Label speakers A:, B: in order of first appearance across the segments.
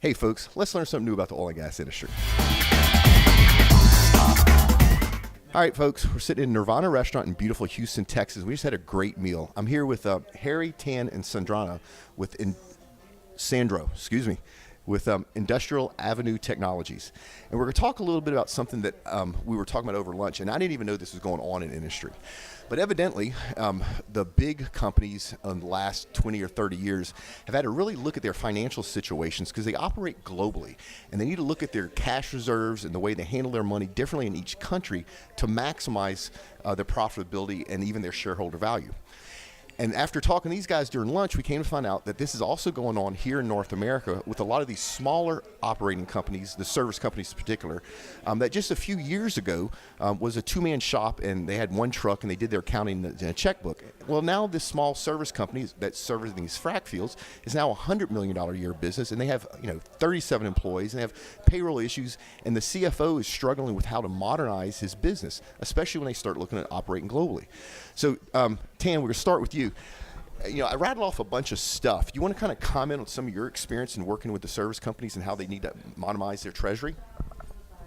A: Hey folks, let's learn something new about the oil and gas industry. All right, folks, we're sitting in Nirvana Restaurant in beautiful Houston, Texas. We just had a great meal. I'm here with Harry, Tan, and Sandro, with Industrial Avenue Technologies. And we're going to talk a little bit about something that we were talking about over lunch, and I didn't even know this was going on in industry. But evidently, the big companies in the last 20 or 30 years have had to really look at their financial situations because they operate globally. And they need to look at their cash reserves and the way they handle their money differently in each country to maximize their profitability and even their shareholder value. And after talking to these guys during lunch, we came to find out that this is also going on here in North America with a lot of these smaller operating companies, the service companies in particular, that just a few years ago was a two-man shop, and they had one truck, and they did their accounting in a checkbook. Well, now this small service company that serves these frac fields is now a $100 million a year business, and they have 37 employees, and they have payroll issues, and the CFO is struggling with how to modernize his business, especially when they start looking at operating globally. So, Tan, we're going to start with you. I rattled off a bunch of stuff. You want to kind of comment on some of your experience in working with the service companies and how they need to modernize their treasury?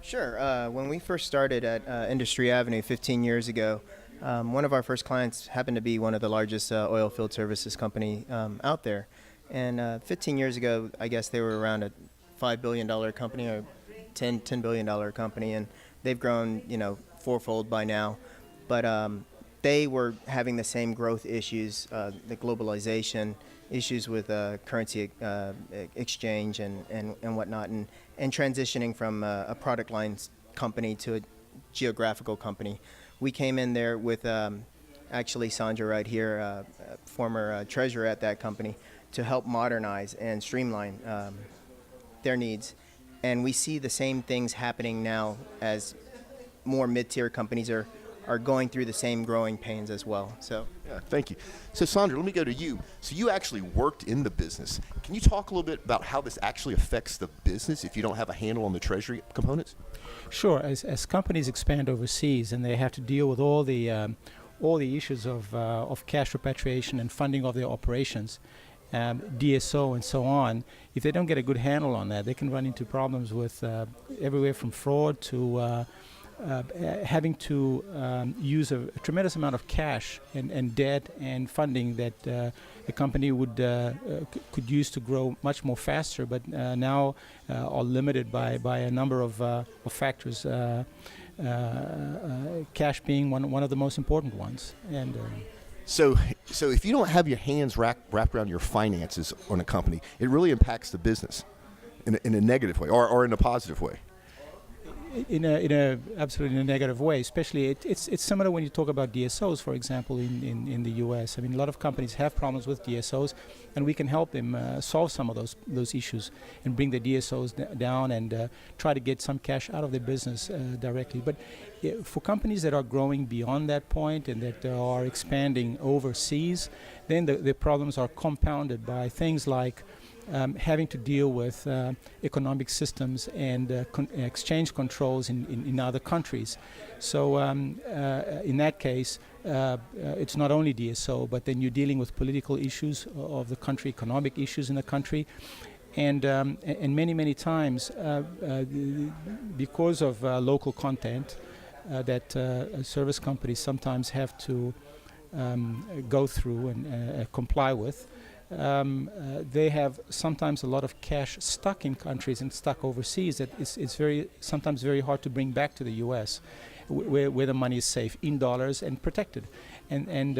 B: Sure. When we first started at Industry Avenue 15 years ago, one of our first clients happened to be one of the largest oil field services company out there. And 15 years ago, I guess they were around a $5 billion company or $10 billion company, and they've grown, fourfold by now. But they were having the same growth issues, the globalization issues with currency exchange and whatnot, and transitioning from a product lines company to a geographical company. We came in there with actually Sandra right here, former treasurer at that company, to help modernize and streamline their needs. And we see the same things happening now as more mid-tier companies are going through the same growing pains as well. So
A: yeah, thank you. So Sandra, let me go to you. So you actually worked in the business. Can you talk a little bit about how this actually affects the business if you don't have a handle on the treasury components?
C: Sure. As companies expand overseas and they have to deal with all the issues of cash repatriation and funding of their operations, DSO and so on, if they don't get a good handle on that, they can run into problems with everywhere from fraud to having to use a tremendous amount of cash and debt and funding that the company could use to grow much more faster, but now are limited by a number of factors. Cash being one of the most important ones. And
A: so if you don't have your hands wrapped around your finances on a company, it really impacts the business in a negative way or in a positive way.
C: Absolutely in a negative way. Especially it's similar when you talk about DSOs, for example, in the U.S. I mean, a lot of companies have problems with DSOs, and we can help them solve some of those issues and bring the DSOs down and try to get some cash out of their business directly. But for companies that are growing beyond that point and that are expanding overseas, then the problems are compounded by things like having to deal with economic systems and exchange controls in other countries. So in that case, it's not only DSO, but then you're dealing with political issues of the country, economic issues in the country. And many times, because of local content that service companies sometimes have to go through and comply with, they have sometimes a lot of cash stuck in countries and stuck overseas that it's sometimes very hard to bring back to the U.S. where the money is safe in dollars and protected, and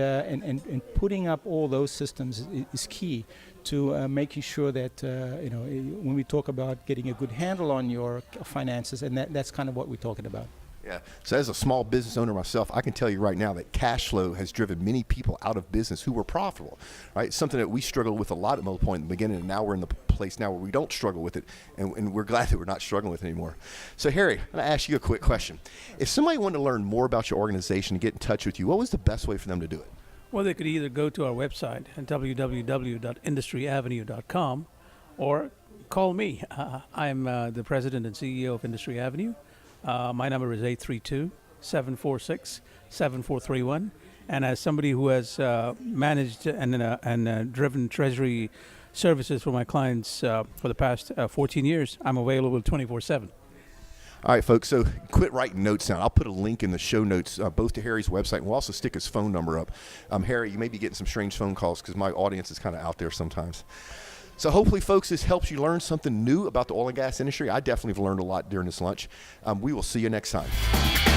C: putting up all those systems is key to making sure that when we talk about getting a good handle on your finances, and that's kind of what we're talking about.
A: Yeah. So as a small business owner myself, I can tell you right now that cash flow has driven many people out of business who were profitable, right? Something that we struggled with a lot at modalpoint in the beginning, and now we're in the place now where we don't struggle with it, and we're glad that we're not struggling with it anymore. So Harry, I'm going to ask you a quick question. If somebody wanted to learn more about your organization and get in touch with you, what was the best way for them to do it?
D: Well, they could either go to our website at www.industryavenue.com or call me. I'm the president and CEO of Industry Avenue. My number is 832-746-7431. And as somebody who has managed and driven treasury services for my clients for the past 14 years. I'm available 24/7.
A: All right, folks, so quit writing notes down. I'll put a link in the show notes, both to Harry's website, and we'll also stick his phone number up. Harry, you may be getting some strange phone calls because my audience is kind of out there sometimes. So hopefully, folks, this helps you learn something new about the oil and gas industry. I definitely have learned a lot during this lunch. We will see you next time.